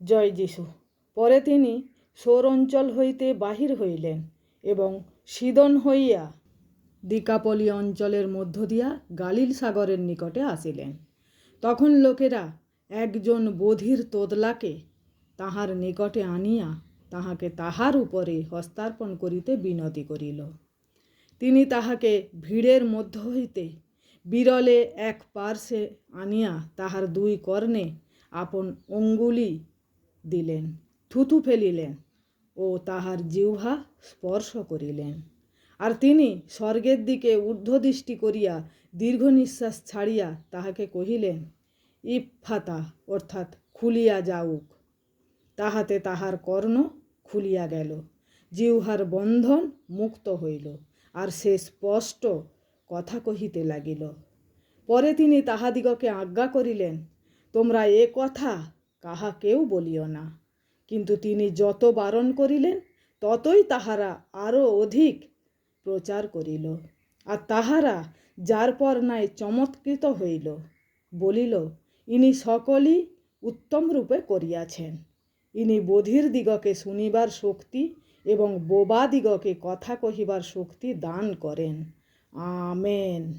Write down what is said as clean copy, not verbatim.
জয় যিশু। পরে তিনি সোর অঞ্চল হইতে বাহির হইলেন এবং সিদন হইয়া দিকাপলি অঞ্চলের মধ্য দিয়া গালিল সাগরের নিকটে আসিলেন। তখন লোকেরা একজন বধির তোদলাকে তাহার নিকটে আনিয়া তাহাকে তাহার উপরে হস্তার্পণ করিতে বিনতি করিল। তিনি তাহাকে ভিড়ের মধ্য হইতে বিরলে এক পার্শ্বে আনিয়া তাহার দুই কর্ণে আপন অঙ্গুলি দিলেন, থুথু ফেলিলেন ও তাহার জিহ্বা স্পর্শ করিলেন। আর তিনি স্বর্গের দিকে ঊর্ধ্বদৃষ্টি করিয়া দীর্ঘ নিঃশ্বাস ছাড়িয়া তাহাকে কহিলেন, ইপ্ফাতা, অর্থাৎ খুলিয়া যাউক। তাহাতে তাহার কর্ণ খুলিয়া গেল, জিহ্বার বন্ধন মুক্ত হইল, আর সে স্পষ্ট কথা কহিতে লাগিল। পরে তিনি তাহাদিগকে আজ্ঞা করিলেন, তোমরা এ কথা কাহাকেও বলিও না। কিন্তু তিনি যত বারণ করিলেন ততই তাহারা আরও অধিক প্রচার করিল। আর তাহারা যার পর নাই চমৎকৃত হইল, বলিল, ইনি সকলই উত্তম রূপে করিয়াছেন। ইনি বধির দিগকে শুনিবার শক্তি এবং বোবা দিগকে কথা কহিবার শক্তি দান করেন। আমেন।